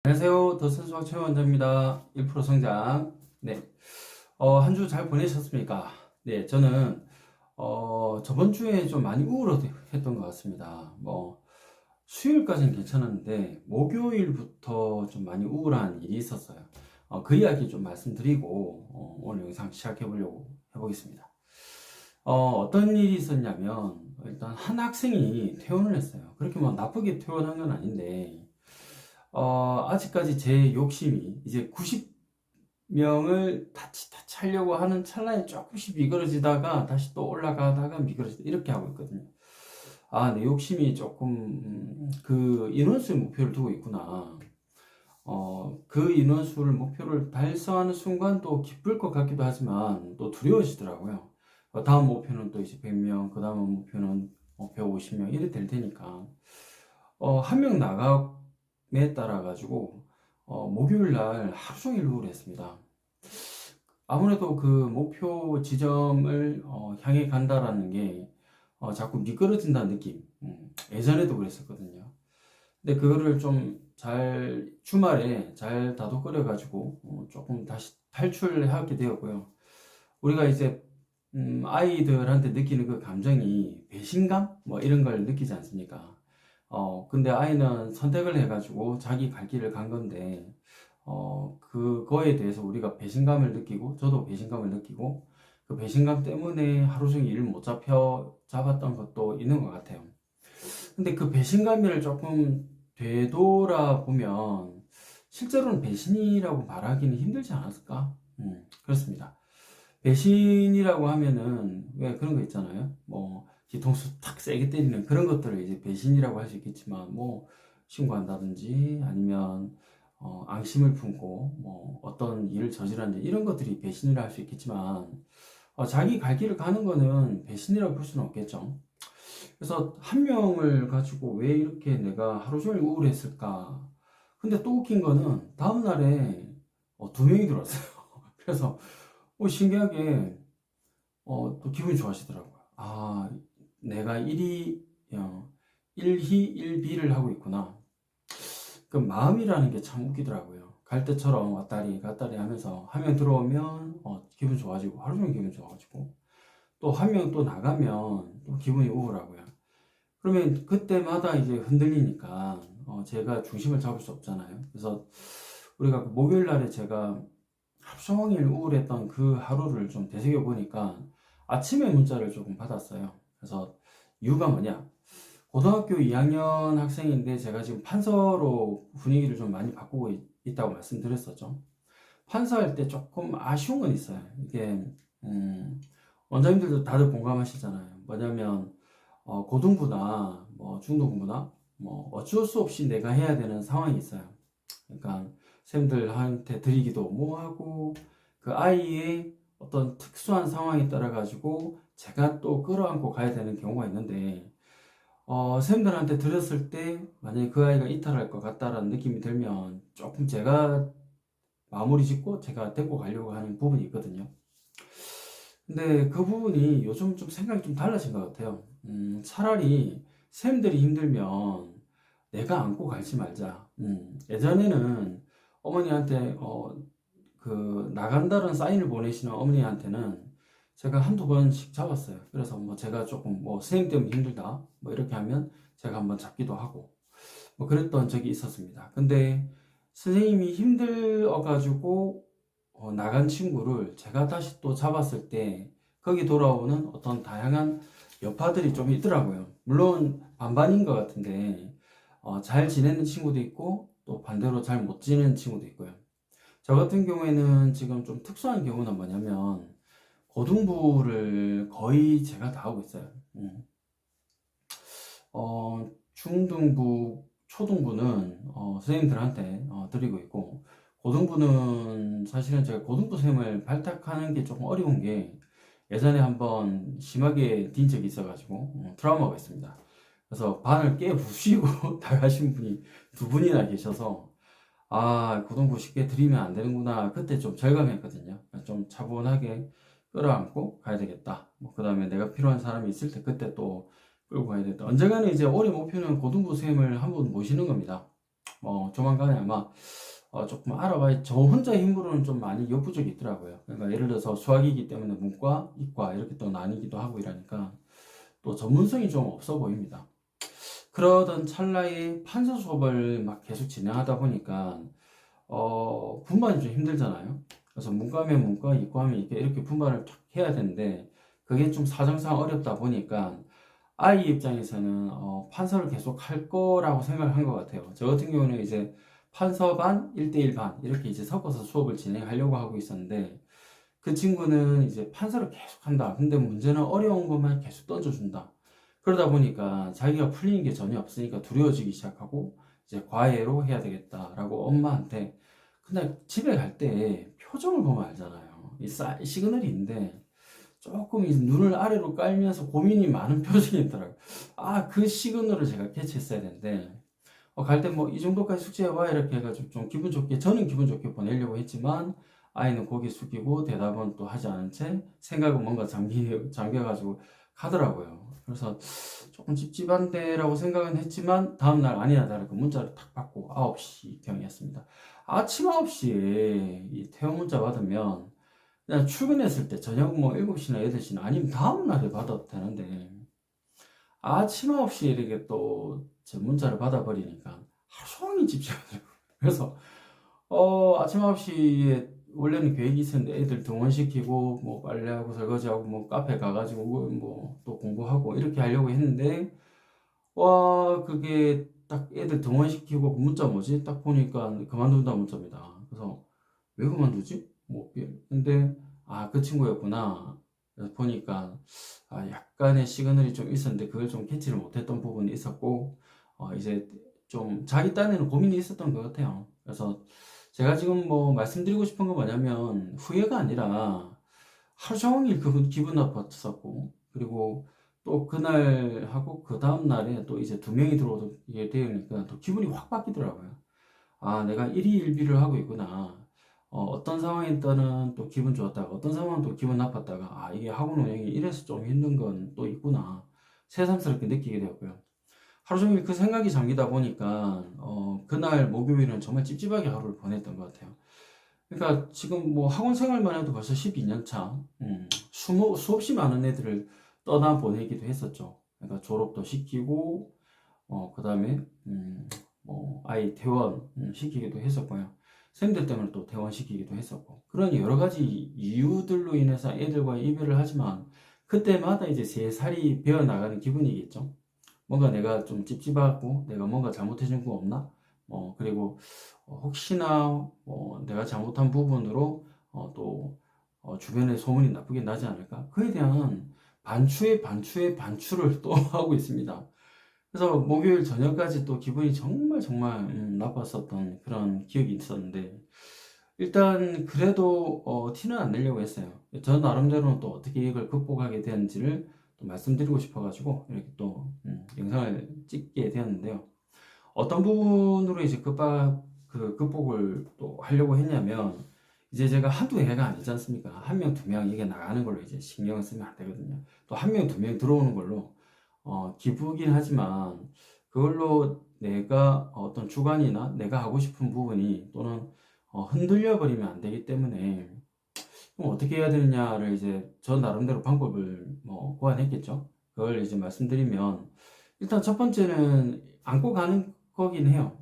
안녕하세요. 더슨수학 최원장입니다. 1% 성장. 네. 한 주 잘 보내셨습니까? 네, 저는, 저번 주에 좀 많이 우울했던 것 같습니다. 수요일까지는 괜찮았는데, 목요일부터 좀 많이 우울한 일이 있었어요. 그 이야기 좀 말씀드리고, 오늘 영상 시작해 보려고 해보겠습니다. 어떤 일이 있었냐면, 일단 한 학생이 퇴원을 했어요. 그렇게 뭐 나쁘게 퇴원한 건 아닌데, 아직까지 제 욕심이 이제 90명을 타치 하려고 하는 찰나에 조금씩 미끄러지다가 다시 또 올라가다가 미끄러지다 이렇게 하고 있거든요. 내 욕심이 조금 그 인원수의 목표를 두고 있구나. 그 인원수를 목표를 달성하는 순간 또 기쁠 것 같기도 하지만 또 두려워지더라고요. 다음 목표는 또 이제 100명, 그 다음 목표는 150명 이래 될 테니까. 한 명 나감에 따라 가지고 목요일 날 하루 종일 우울했습니다. 아무래도 그 목표 지점을 향해 간다라는 게 자꾸 미끄러진다는 느낌. 예전에도 그랬었거든요. 근데 그거를 좀 잘 주말에 잘 다독거려 가지고 조금 다시 탈출하게 되었고요. 우리가 이제 아이들한테 느끼는 그 감정이 배신감 뭐 이런 걸 느끼지 않습니까? 근데 아이는 선택을 해가지고 자기 갈 길을 간 건데, 그거에 대해서 우리가 배신감을 느끼고, 저도 배신감을 느끼고, 그 배신감 때문에 하루 종일 일 못 잡았던 것도 있는 것 같아요. 근데 그 배신감을 조금 되돌아보면, 실제로는 배신이라고 말하기는 힘들지 않았을까? 그렇습니다. 배신이라고 하면은 왜 그런 거 있잖아요. 뒤통수 탁 세게 때리는 그런 것들을 이제 배신이라고 할 수 있겠지만 신고한다든지 아니면 앙심을 품고 어떤 일을 저질렀는지 이런 것들이 배신이라 할 수 있겠지만 자기 갈 길을 가는 거는 배신이라고 볼 수는 없겠죠. 그래서 한 명을 가지고 왜 이렇게 내가 하루 종일 우울했을까? 근데 또 웃긴 거는 다음 날에 두 명이 들어왔어요. 그래서 신기하게 또 기분이 좋아지더라고요. 내가 일희 일비를 하고 있구나. 그 마음이라는 게 참 웃기더라고요. 갈 때처럼 왔다리 갔다리 하면서 한 명 들어오면 기분 좋아지고 하루 종일 기분 좋아지고 또 한 명 또 나가면 또 기분이 우울하고요. 그러면 그때마다 이제 흔들리니까 제가 중심을 잡을 수 없잖아요. 그래서 우리가 그 목요일 날에 제가 하루 종일 우울했던 그 하루를 좀 되새겨 보니까 아침에 문자를 조금 받았어요. 그래서 이유가 뭐냐? 고등학교 2학년 학생인데 제가 지금 판서로 분위기를 좀 많이 바꾸고 있다고 말씀드렸었죠. 판서할 때 조금 아쉬운 건 있어요. 이게 원장님들도 다들 공감하시잖아요. 뭐냐면 고등부나 중등부나 어쩔 수 없이 내가 해야 되는 상황이 있어요. 그러니까 쌤들한테 드리기도 뭐하고 그 아이의 어떤 특수한 상황에 따라 가지고 제가 또 끌어안고 가야 되는 경우가 있는데 쌤들한테 드렸을 때 만약에 그 아이가 이탈할 것 같다라는 느낌이 들면 조금 제가 마무리 짓고 제가 데리고 가려고 하는 부분이 있거든요. 근데 그 부분이 요즘 좀 생각이 좀 달라진 것 같아요. 차라리 쌤들이 힘들면 내가 안고 갈지 말자. 예전에는 어머니한테 나간다는 사인을 보내시는 어머니한테는 제가 한두 번씩 잡았어요. 그래서 제가 조금 선생님 때문에 힘들다 이렇게 하면 제가 한번 잡기도 하고 그랬던 적이 있었습니다. 근데 선생님이 힘들어가지고 나간 친구를 제가 다시 또 잡았을 때 거기 돌아오는 어떤 다양한 여파들이 좀 있더라고요. 물론 반반인 것 같은데 잘 지내는 친구도 있고 또 반대로 잘 못 지내는 친구도 있고요. 저 같은 경우에는 지금 좀 특수한 경우는 뭐냐면 고등부를 거의 제가 다 하고 있어요. 중등부, 초등부는 선생님들한테 드리고 있고 고등부는 사실은 제가 고등부 쌤을 발탁하는 게 조금 어려운 게 예전에 한번 심하게 뛴 적이 있어가지고 트라우마가 있습니다. 그래서 반을 깨부시고 나가신 분이 두 분이나 계셔서 고등부 쉽게 드리면 안 되는구나 그때 좀 절감했거든요. 좀 차분하게 끌어안고 가야 되겠다. 그 다음에 내가 필요한 사람이 있을 때 그때 또 끌고 가야 되겠다. 언젠가는 이제 올해 목표는 고등부 쌤을 한 분 모시는 겁니다. 조만간에 아마 조금 알아봐야 저 혼자 힘으로는 좀 많이 여부족이 있더라고요. 그러니까 예를 들어서 수학이기 때문에 문과, 이과 이렇게 또 나뉘기도 하고 이러니까 또 전문성이 좀 없어 보입니다. 그러던 찰나에 판서 수업을 막 계속 진행하다 보니까 분반이 좀 힘들잖아요. 그래서 문과면 문과, 이과면 이렇게 분반을 탁 해야 되는데 그게 좀 사정상 어렵다 보니까 아이 입장에서는 판서를 계속 할 거라고 생각을 한 것 같아요. 저 같은 경우는 이제 판서 반, 1대1 반 이렇게 이제 섞어서 수업을 진행하려고 하고 있었는데 그 친구는 이제 판서를 계속 한다. 근데 문제는 어려운 것만 계속 던져준다. 그러다 보니까 자기가 풀리는 게 전혀 없으니까 두려워지기 시작하고 이제 과외로 해야 되겠다라고 엄마한테 근데 집에 갈 때 표정을 보면 알잖아요. 이 시그널이 있는데 조금 이 눈을 아래로 깔면서 고민이 많은 표정이 있더라고요. 아, 그 시그널을 제가 캐치했어야 되는데 갈 때 뭐 이 정도까지 숙제해봐 이렇게 해가지고 좀 기분 좋게 저는 기분 좋게 보내려고 했지만 아이는 고개 숙이고 대답은 또 하지 않은 채 생각은 뭔가 잠겨가지고 가더라고요. 그래서 조금 찝찝한데라고 생각은 했지만 다음날 아니나 다를까 문자를 탁 받고 9시 경이었습니다. 아침 9시에 이 태영 문자 받으면 그냥 출근했을 때 저녁 뭐 7시나 8시나 아니면 다음날에 받아도 되는데 아침 9시에 이렇게 또 제 문자를 받아버리니까 하루 종일 집중하더라고요. 그래서 아침 9시에 원래는 계획이 있었는데 애들 등원시키고 뭐 빨래하고 설거지하고 뭐 카페 가가지고 뭐 또 공부하고 이렇게 하려고 했는데 와 그게 딱 애들 등원시키고 그 문자 뭐지? 딱 보니까 그만둔다 문자입니다. 그래서 왜 그만두지? 뭐 근데 그 친구였구나. 그래서 보니까 약간의 시그널이 좀 있었는데 그걸 좀 캐치를 못했던 부분이 있었고 이제 좀 자기 딴에는 고민이 있었던 것 같아요. 그래서 제가 지금 뭐 말씀드리고 싶은 건 뭐냐면 후회가 아니라 하루 종일 그분 기분 나빴었고 그리고 또 그날 하고 그 다음 날에 또 이제 두 명이 들어오게 되니까 또 기분이 확 바뀌더라고요. 아, 내가 일희일비를 하고 있구나. 어떤 상황에 따른 또 기분 좋았다가 어떤 상황은 또 기분 나빴다가 이게 학원 운영이 이래서 좀 힘든 건 또 있구나. 새삼스럽게 느끼게 되었고요. 하루 종일 그 생각이 잠기다 보니까 그날 목요일은 정말 찝찝하게 하루를 보냈던 것 같아요. 그러니까 지금 뭐 학원 생활만 해도 벌써 12년 차. 수없이 많은 애들을 떠나 보내기도 했었죠. 그러니까 졸업도 시키고 그다음에 뭐 아이 퇴원 시키기도 했었고요. 쌤들 때문에 또 퇴원시키기도 했었고 그런 여러 가지 이유들로 인해서 애들과 이별을 하지만 그때마다 이제 제 살이 배어 나가는 기분이겠죠. 뭔가 내가 좀 찝찝하고 내가 뭔가 잘못해준 거 없나? 그리고 혹시나 내가 잘못한 부분으로 또 주변에 소문이 나쁘게 나지 않을까? 그에 대한 반추의 반추의 반추를 또 하고 있습니다. 그래서 목요일 저녁까지 또 기분이 정말 정말 나빴었던 그런 기억이 있었는데 일단 그래도 티는 안 내려고 했어요. 저 나름대로는 또 어떻게 이걸 극복하게 되는지를 또 말씀드리고 싶어가지고 이렇게 또 영상을 찍게 되었는데요. 어떤 부분으로 이제 극복을 또 하려고 했냐면 이제 제가 한두 해가 아니지 않습니까? 한 명, 두 명 이게 나가는 걸로 이제 신경을 쓰면 안 되거든요. 또 한 명, 두 명 들어오는 걸로 기쁘긴 하지만 그걸로 내가 어떤 주관이나 내가 하고 싶은 부분이 또는 흔들려 버리면 안 되기 때문에 그럼 어떻게 해야 되느냐를 이제 저 나름대로 방법을 뭐 고안했겠죠. 그걸 이제 말씀드리면 일단 첫 번째는 안고 가는 거긴 해요.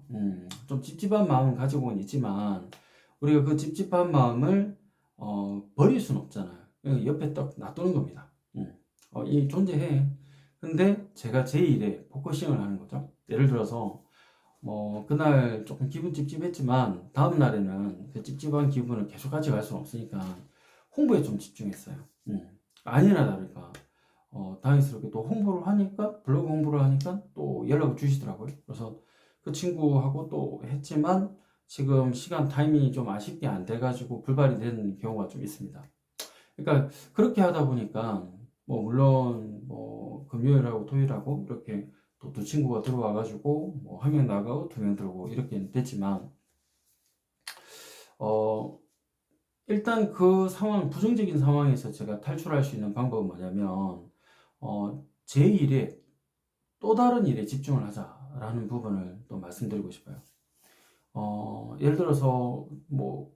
좀 찝찝한 마음은 가지고는 있지만 우리가 그 찝찝한 마음을 버릴 수는 없잖아요. 옆에 딱 놔두는 겁니다. 이 존재해. 근데 제가 제 일에 포커싱을 하는 거죠. 예를 들어서 뭐 그날 조금 기분 찝찝했지만 다음 날에는 그 찝찝한 기분을 계속 가져갈 수는 없으니까 홍보에 좀 집중했어요. 아니나 다를까 당연스럽게 또 홍보를 하니까 블로그 홍보를 하니까 또 연락을 주시더라고요. 그래서 그 친구하고 또 했지만 지금 시간 타이밍이 좀 아쉽게 안 돼가지고 불발이 되는 경우가 좀 있습니다. 그러니까 그렇게 하다 보니까 뭐 물론 뭐 금요일하고 토요일하고 이렇게 또 두 친구가 들어와가지고 뭐 한 명 나가고 두 명 들어오고 이렇게 됐지만 어 일단 그 상황 부정적인 상황에서 제가 탈출할 수 있는 방법은 뭐냐면 제 일에 또 다른 일에 집중을 하자라는 부분을 또 말씀드리고 싶어요. 예를 들어서 뭐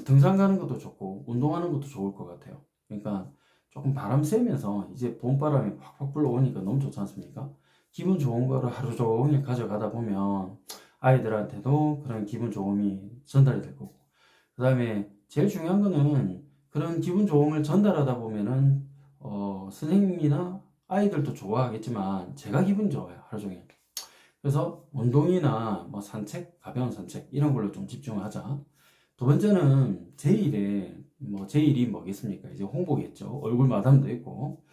등산 가는 것도 좋고 운동하는 것도 좋을 것 같아요. 그러니까 조금 바람 쐬면서 이제 봄바람이 확확 불어오니까 너무 좋지 않습니까? 기분 좋은 거를 하루 종일 가져가다 보면 아이들한테도 그런 기분 좋음이 전달이 될 거고, 그 다음에 제일 중요한 거는 그런 기분 좋음을 전달하다 보면은 선생님이나 아이들도 좋아하겠지만 제가 기분 좋아요, 하루 종일. 그래서 운동이나 뭐 산책, 가벼운 산책 이런 걸로 좀 집중하자. 두 번째는 제 일에 제 일이 뭐겠습니까? 이제 홍보겠죠. 얼굴 마담도 있고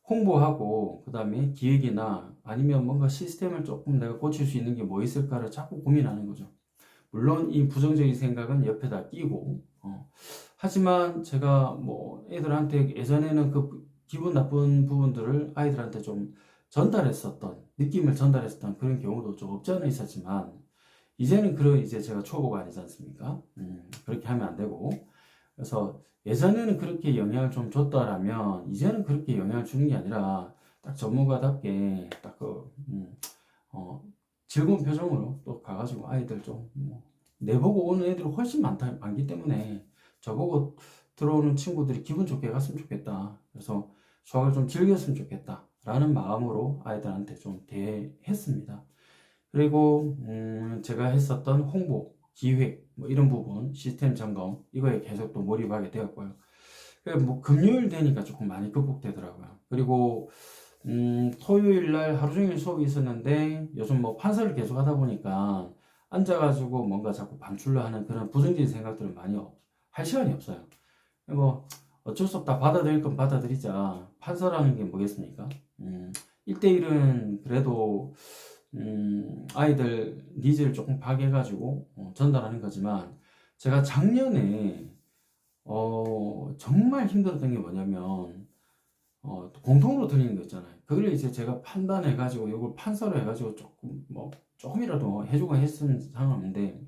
홍보하고, 그 다음에 기획이나 아니면 뭔가 시스템을 조금 내가 고칠 수 있는 게 뭐 있을까를 자꾸 고민하는 거죠. 물론 이 부정적인 생각은 옆에다 끼고, 하지만 제가 뭐 애들한테 예전에는 그 기분 나쁜 부분들을 아이들한테 좀 전달했었던, 느낌을 전달했었던 그런 경우도 좀 없지 않아 있었지만, 이제는 그런 이제 제가 초보가 아니지 않습니까? 그렇게 하면 안 되고, 그래서 예전에는 그렇게 영향을 좀 줬다라면 이제는 그렇게 영향을 주는 게 아니라 딱 전문가답게 딱 즐거운 표정으로 또 가가지고 아이들 내보고 오는 애들이 훨씬 많기 때문에 저보고 들어오는 친구들이 기분 좋게 갔으면 좋겠다. 그래서 수학을 좀 즐겼으면 좋겠다. 라는 마음으로 아이들한테 좀 대했습니다. 그리고 제가 했었던 홍보, 기획 뭐 이런 부분, 시스템 점검 이거에 계속 또 몰입하게 되었고요. 뭐 금요일 되니까 조금 많이 극복되더라고요. 그리고 토요일 날 하루 종일 수업이 있었는데 요즘 뭐 판서를 계속 하다 보니까 앉아가지고 뭔가 자꾸 반출로 하는 그런 부정적인 생각들을 많이 할 시간이 없어요. 뭐 어쩔 수 없다, 받아들일 건 받아들이자. 판서라는 게 뭐겠습니까? 1대1은 그래도 아이들 니즈를 조금 파악해가지고 전달하는 거지만, 제가 작년에 정말 힘들었던 게 뭐냐면 공통으로 들리는 거 있잖아요. 그걸 이제 제가 판단해가지고 이걸 판서로 해가지고 조금이라도 해주고 했은 상황인데,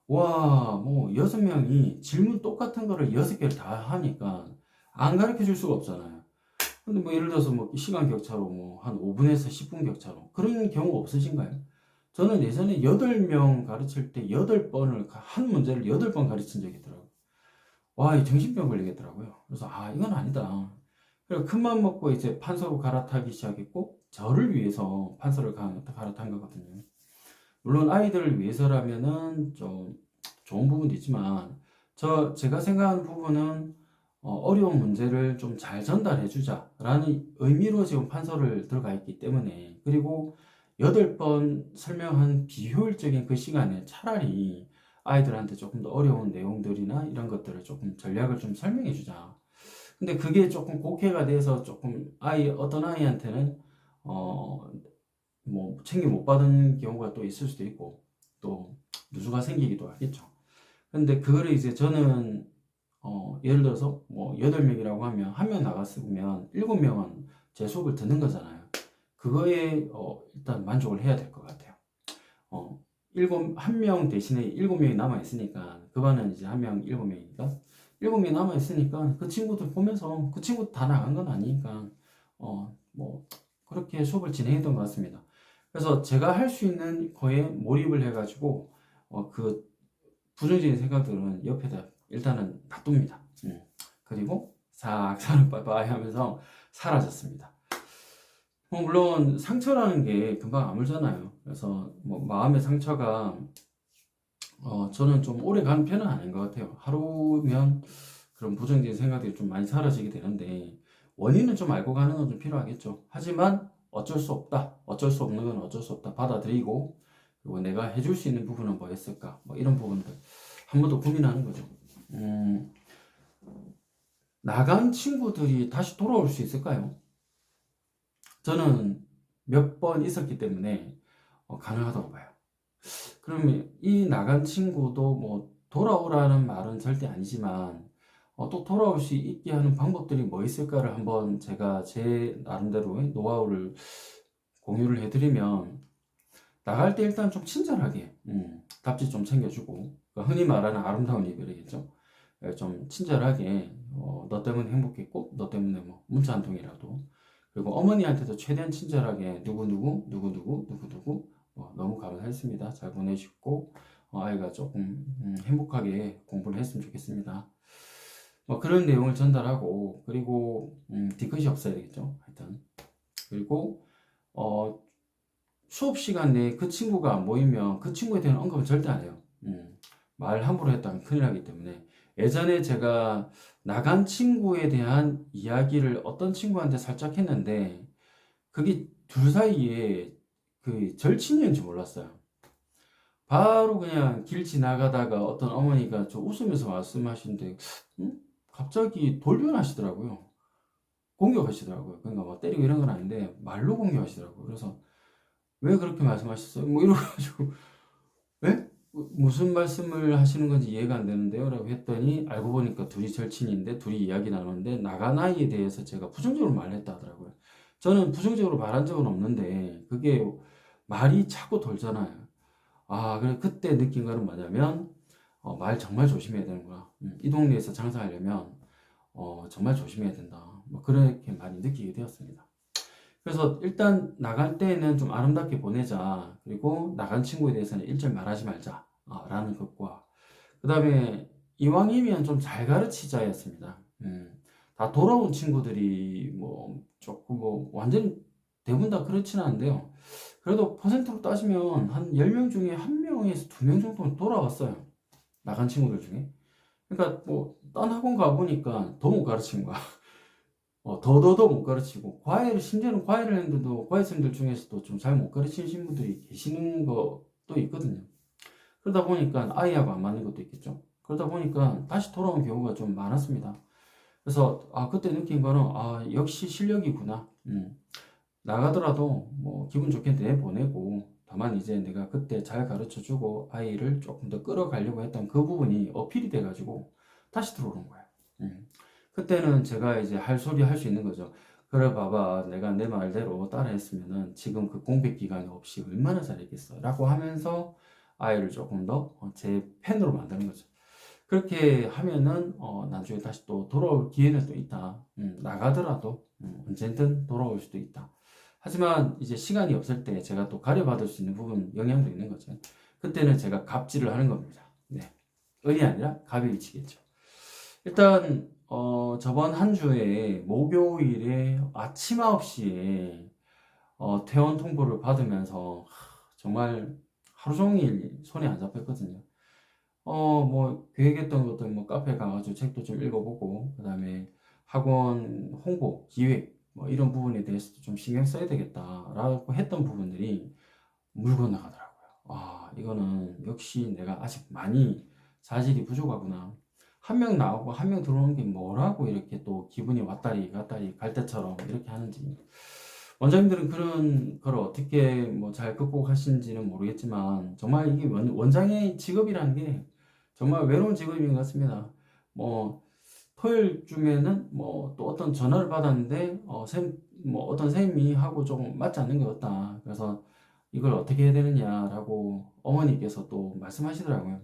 와, 뭐 6명이 질문 똑같은 거를 6개를 다 하니까 안 가르쳐 줄 수가 없잖아요. 근데 뭐 예를 들어서 뭐 시간 격차로 뭐 한 5분에서 10분 격차로 그런 경우 없으신가요? 저는 예전에 8명 가르칠 때 8번을 한 문제를 8번 가르친 적이 있더라고요. 와, 이 정신병 걸리겠더라고요. 그래서 이건 아니다. 그래서 큰맘 먹고 이제 판서로 갈아타기 시작했고, 저를 위해서 판서를 갈아탄 거거든요. 물론 아이들을 위해서라면은 좀 좋은 부분도 있지만, 제가 생각하는 부분은 어려운 문제를 좀 잘 전달해 주자라는 의미로 지금 판서를 들어가 있기 때문에, 그리고 8번 설명한 비효율적인 그 시간에 차라리 아이들한테 조금 더 어려운 내용들이나 이런 것들을 조금 전략을 좀 설명해 주자. 근데 그게 조금 곡해가 돼서 조금 어떤 아이한테는 챙겨 못 받은 경우가 또 있을 수도 있고, 또 누수가 생기기도 하겠죠. 근데 그거를 이제 저는 예를 들어서 뭐 8명이라고 하면 한 명 나갔으면 7명은 제 수업을 듣는 거잖아요. 그거에 일단 만족을 해야 될 것 같아요. 한 명 대신에 7명이 남아있으니까, 그 반은 이제 한 명 7명이니까 7명이 남아있으니까 그 친구들 보면서, 그 친구 다 나간 건 아니니까 뭐 그렇게 수업을 진행했던 것 같습니다. 그래서 제가 할 수 있는 거에 몰입을 해가지고 그 부정적인 생각들은 옆에다 일단은 놔둡니다. 그리고 싹 사는 빠빠이 하면서 사라졌습니다. 물론 상처라는 게 금방 아물잖아요. 그래서 뭐 마음의 상처가 저는 좀 오래 가는 편은 아닌 것 같아요. 하루면 그런 부정적인 생각들이 좀 많이 사라지게 되는데, 원인은 좀 알고 가는 건 좀 필요하겠죠. 하지만 어쩔 수 없다. 어쩔 수 없는 건 어쩔 수 없다. 받아들이고, 그리고 내가 해줄 수 있는 부분은 뭐였을까? 뭐 이런 부분들 한 번 더 고민하는 거죠. 나간 친구들이 다시 돌아올 수 있을까요? 저는 몇 번 있었기 때문에 가능하다고 봐요. 그러면 이 나간 친구도 뭐 돌아오라는 말은 절대 아니지만 또 돌아올 수 있게 하는 방법들이 뭐 있을까를 한번 제가 제 나름대로의 노하우를 공유를 해드리면, 나갈 때 일단 좀 친절하게 답지 좀 챙겨주고, 그러니까 흔히 말하는 아름다운 이별이겠죠. 좀 친절하게 너 때문에 행복했고, 너 때문에 뭐 문자 한 통이라도, 그리고 어머니한테도 최대한 친절하게 누구누구 너무 감사했습니다. 했습니다. 잘 보내시고 아이가 조금 행복하게 공부를 했으면 좋겠습니다. 뭐 그런 내용을 전달하고, 그리고 뒤끝이 없어야 되겠죠. 하여튼 그리고 수업 시간 내에 그 친구가 안 보이면 그 친구에 대한 언급은 절대 안 해요. 말 함부로 했다면 큰일 나기 때문에. 예전에 제가 나간 친구에 대한 이야기를 어떤 친구한테 살짝 했는데 그게 둘 사이에 그 절친이었는지 몰랐어요. 바로 그냥 길 지나가다가 어떤 어머니가 저 웃으면서 말씀하시는데 갑자기 돌변하시더라고요. 공격하시더라고요. 그러니까 막 때리고 이런 건 아닌데 말로 공격하시더라고요. 그래서 왜 그렇게 말씀하셨어요? 뭐 이러가지고 왜? 무슨 말씀을 하시는 건지 이해가 안 되는데요? 라고 했더니 알고 보니까 둘이 절친인데 둘이 이야기 나누는데 나간 아이에 대해서 제가 부정적으로 말했다 하더라고요. 저는 부정적으로 말한 적은 없는데 그게 말이 자꾸 돌잖아요. 아, 그래 그때 느낀 거는 뭐냐면 말 정말 조심해야 되는구나. 이 동네에서 장사하려면 정말 조심해야 된다. 뭐 그렇게 많이 느끼게 되었습니다. 그래서 일단 나갈 때는 좀 아름답게 보내자. 그리고 나간 친구에 대해서는 일절 말하지 말자. 라는 것과, 그 다음에 이왕이면 좀 잘 가르치자였습니다. 다 돌아온 친구들이 뭐 조금 뭐 완전 대부분 다 그렇지는 않은데요. 그래도 퍼센트로 따지면 한 10명 중에 1명에서 2명 정도는 돌아왔어요. 나간 친구들 중에. 그러니까 뭐 딴 학원 가보니까 더 못 가르친 거야. 더더더 못 가르치고, 과외를, 심지어는 과외를 했는데도 과외생들 중에서도 좀 잘 못 가르치신 분들이 계시는 것도 있거든요. 그러다 보니까 아이하고 안 맞는 것도 있겠죠. 그러다 보니까 다시 돌아온 경우가 좀 많았습니다. 그래서 그때 느낀 거는 역시 실력이구나. 나가더라도 뭐 기분 좋게 내보내고, 다만 이제 내가 그때 잘 가르쳐주고 아이를 조금 더 끌어가려고 했던 그 부분이 어필이 돼가지고 다시 들어오는 거예요. 그때는 제가 이제 할 소리 할 수 있는 거죠. 그래 봐봐, 내가 내 말대로 따라했으면은 지금 그 공백 기간이 없이 얼마나 잘했겠어 라고 하면서 아이를 조금 더 제 팬으로 만드는 거죠. 그렇게 하면은 나중에 다시 또 돌아올 기회는 또 있다. 나가더라도 언제든 돌아올 수도 있다. 하지만 이제 시간이 없을 때 제가 또 가려받을 수 있는 부분, 영향도 있는 거죠. 그때는 제가 갑질을 하는 겁니다. 네. 은이 아니라 갑의 위치겠죠. 일단 저번 한 주에 목요일에 아침 9시에 퇴원 통보를 받으면서 정말 하루 종일 손에 안 잡혔거든요. 뭐 계획했던 것들, 뭐 카페 가가지고 책도 좀 읽어보고, 그 다음에 학원 홍보, 기획 뭐 이런 부분에 대해서도 좀 신경 써야 되겠다라고 했던 부분들이 물 건너가더라고요. 이거는 역시 내가 아직 많이 자질이 부족하구나. 한 명 나오고 한 명 들어오는 게 뭐라고 이렇게 또 기분이 왔다리 갔다리 갈 때처럼 이렇게 하는지. 원장님들은 그런 걸 어떻게 뭐 잘 극복하시는지는 모르겠지만, 정말 이게 원장의 직업이라는 게 정말 외로운 직업인 것 같습니다. 뭐 토요일쯤에는 뭐 또 어떤 전화를 받았는데 뭐 어떤 선생님이 하고 조금 맞지 않는 것 같다. 그래서 이걸 어떻게 해야 되느냐라고 어머니께서 또 말씀하시더라고요.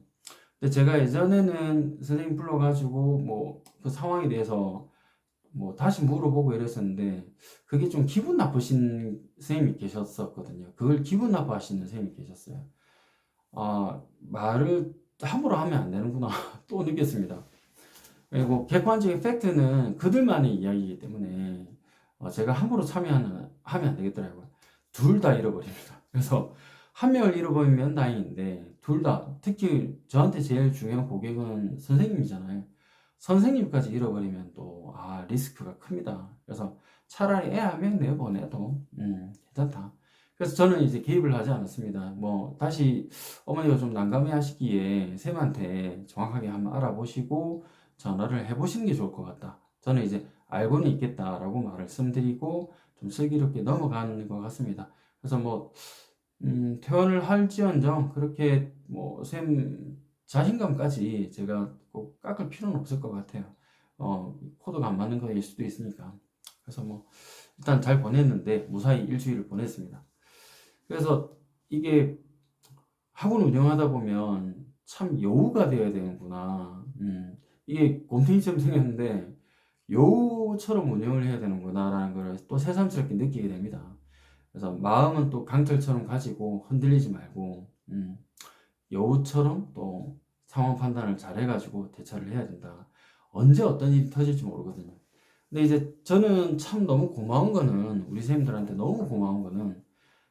근데 제가 예전에는 선생님 불러가지고 뭐 그 상황에 대해서 뭐 다시 물어보고 이랬었는데 그게 좀 기분 나쁘신 선생님이 계셨었거든요. 그걸 기분 나빠하시는 선생님이 계셨어요. 말을 함부로 하면 안 되는구나 또 느꼈습니다. 그리고 객관적인 팩트는 그들만의 이야기이기 때문에 제가 함부로 하면 안 되겠더라고요. 둘 다 잃어버립니다. 그래서 한 명을 잃어버리면 다행인데 둘 다, 특히 저한테 제일 중요한 고객은 선생님이잖아요. 선생님까지 잃어버리면 또 리스크가 큽니다. 그래서 차라리 애 한 명 내보내도 괜찮다. 그래서 저는 이제 개입을 하지 않았습니다. 뭐 다시 어머니가 좀 난감해 하시기에 쌤한테 정확하게 한번 알아보시고 전화를 해보시는 게 좋을 것 같다. 저는 이제 알고는 있겠다라고 말씀드리고 좀 슬기롭게 넘어가는 것 같습니다. 그래서 뭐 퇴원을 할지언정 그렇게 뭐 쌤 자신감까지 제가 꼭 깎을 필요는 없을 것 같아요. 코드가 안 맞는 거일 수도 있으니까. 그래서 뭐 일단 잘 보냈는데 무사히 일주일을 보냈습니다. 그래서 이게 학원 운영하다 보면 참 여우가 되어야 되는구나. 이게 곰탱이처럼 생겼는데 여우처럼 운영을 해야 되는구나라는 걸 또 새삼스럽게 느끼게 됩니다. 그래서 마음은 또 강철처럼 가지고 흔들리지 말고 여우처럼 또 상황 판단을 잘 해가지고 대처를 해야 된다. 언제 어떤 일이 터질지 모르거든요. 근데 이제 저는 참 너무 고마운 거는, 우리 선생님들한테 너무 고마운 거는,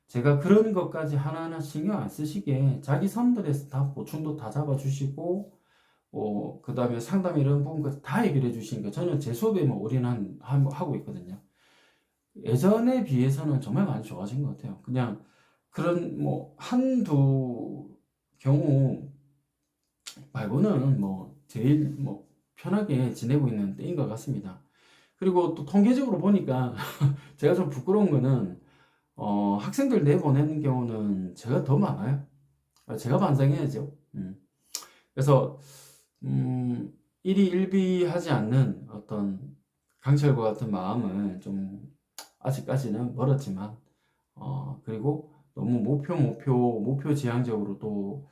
제가 그런 것까지 하나하나 신경 안 쓰시게 자기 선들에서 다 보충도 다 잡아주시고, 그 다음에 상담 이런 부분까지 다 해결해 주시니까 저는 제 수업에 뭐 하고 있거든요. 예전에 비해서는 정말 많이 좋아진 것 같아요. 그냥 그런 뭐 한두 경우 말고는 뭐 제일 뭐 편하게 지내고 있는 때인 것 같습니다. 그리고 또 통계적으로 보니까 제가 좀 부끄러운 거는 학생들 내보내는 경우는 제가 더 많아요. 제가 반성해야죠. 그래서 일희일비하지 않는 어떤 강철과 같은 마음을 좀 아직까지는 멀었지만, 그리고 너무 목표 지향적으로 또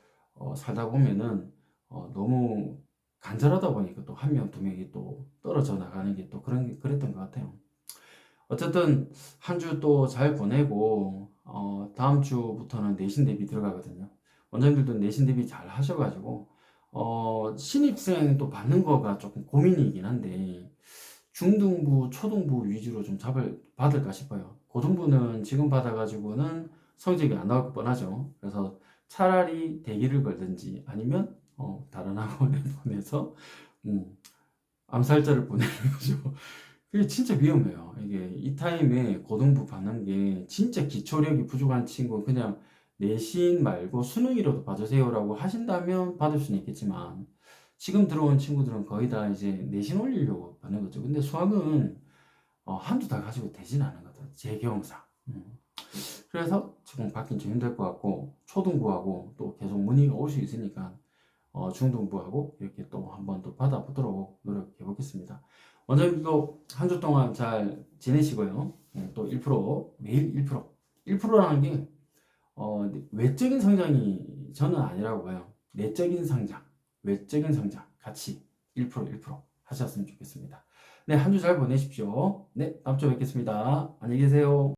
살다 보면은 너무 간절하다 보니까 또 한 명, 두 명이 또 떨어져 나가는 게 또 그랬던 것 같아요. 어쨌든 한 주 또 잘 보내고, 다음 주부터는 내신 대비 들어가거든요. 원장님들도 내신 대비 잘 하셔가지고, 신입생 또 받는 거가 조금 고민이긴 한데, 중등부, 초등부 위주로 좀 받을까 싶어요. 고등부는 지금 받아가지고는 성적이 안 나올 거 뻔하죠. 그래서 차라리 대기를 걸든지 아니면 다른 학원에 보내서 음, 암살자를 보내는 거죠. 그게 진짜 위험해요. 이게 이 타임에 고등부 받는 게 진짜 기초력이 부족한 친구 그냥 내신 말고 수능이라도 봐주세요라고 하신다면 받을 수는 있겠지만, 지금 들어온 친구들은 거의 다 이제 내신 올리려고 받는 거죠. 근데 수학은 한두 달 가지고 되진 않은 것 같아요. 제 경험상. 그래서 지금 받긴 좀 힘들 것 같고, 초등부하고 또 계속 문의가 올 수 있으니까 중등부하고 이렇게 또 한번 또 받아보도록 노력해 보겠습니다. 원장님도 한 주 동안 잘 지내시고요. 또 1%, 매일 1%. 1%라는 게 외적인 성장이 저는 아니라고 봐요. 내적인 성장, 외적인 성장 같이 1% 하셨으면 좋겠습니다. 네, 한 주 잘 보내십시오. 네, 다음 주에 뵙겠습니다. 안녕히 계세요.